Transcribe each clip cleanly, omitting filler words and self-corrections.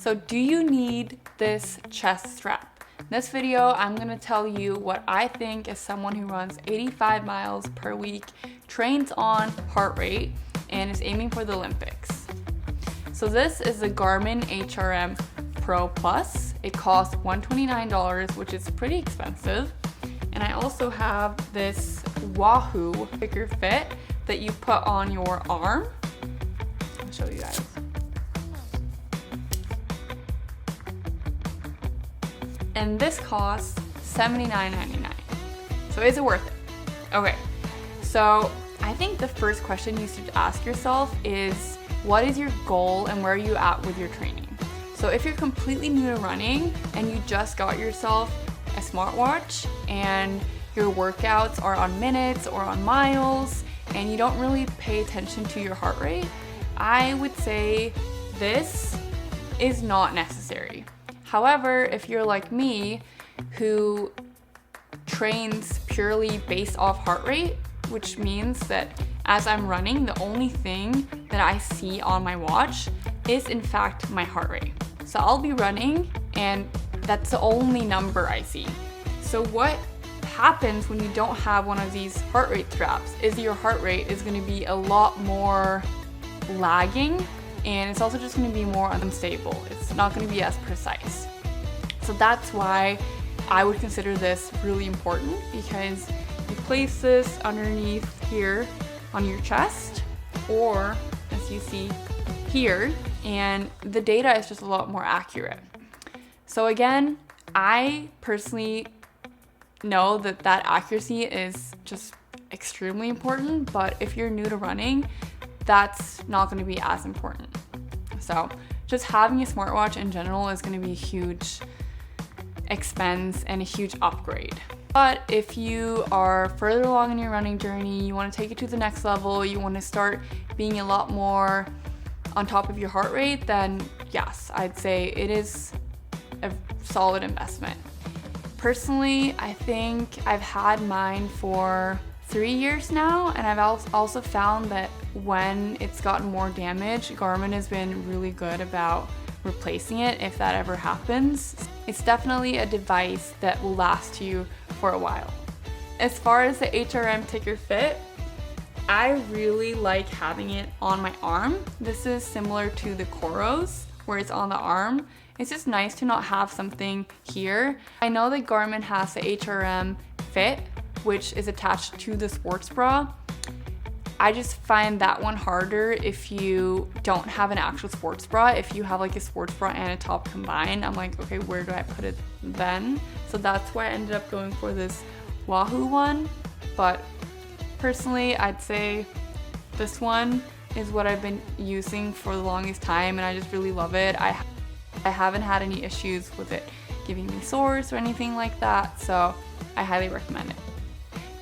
So do you need this chest strap? In this video, I'm gonna tell you what I think as someone who runs 85 miles per week, trains on heart rate, and is aiming for the Olympics. So this is the Garmin HRM Pro Plus. It costs $129, which is pretty expensive. And I also have this Wahoo Tickr Fit that you put on your arm. I'll show you guys. And this costs $79.99. So is it worth it? Okay, so I think the first question you should ask yourself is, what is your goal and where are you at with your training? So if you're completely new to running and you just got yourself a smartwatch and your workouts are on minutes or on miles and you don't really pay attention to your heart rate, I would say this is not necessary. However, if you're like me, who trains purely based off heart rate, which means that as I'm running, the only thing that I see on my watch is in fact my heart rate. So I'll be running and that's the only number I see. So what happens when you don't have one of these heart rate straps is your heart rate is going to be a lot more lagging, and it's also just going to be more unstable. It's not going to be as precise. So that's why I would consider this really important, because you place this underneath here on your chest, or as you see here, and the data is just a lot more accurate. So again, I personally know that accuracy is just extremely important, but if you're new to running, that's not going to be as important. So just having a smartwatch in general is going to be a huge expense and a huge upgrade. But if you are further along in your running journey, you want to take it to the next level, you want to start being a lot more on top of your heart rate, then yes, I'd say it is a solid investment. Personally, I think I've had mine for 3 years now, and I've also found that when it's gotten more damage, Garmin has been really good about replacing it if that ever happens. It's definitely a device that will last you for a while. As far as the HRM Tickr Fit, I really like having it on my arm. This is similar to the Coros, where it's on the arm. It's just nice to not have something here. I know that Garmin has the HRM Fit, which is attached to the sports bra. I just find that one harder if you don't have an actual sports bra. If you have like a sports bra and a top combined, I'm like, okay, where do I put it then? So that's why I ended up going for this Wahoo one. But personally, I'd say this one is what I've been using for the longest time, and I just really love it. I haven't had any issues with it giving me sores or anything like that, so I highly recommend it.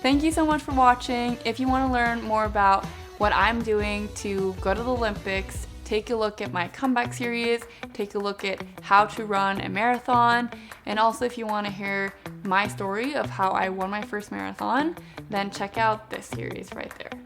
Thank you so much for watching. If you want to learn more about what I'm doing to go to the Olympics, take a look at my comeback series, take a look at how to run a marathon, and also if you want to hear my story of how I won my first marathon, then check out this series right there.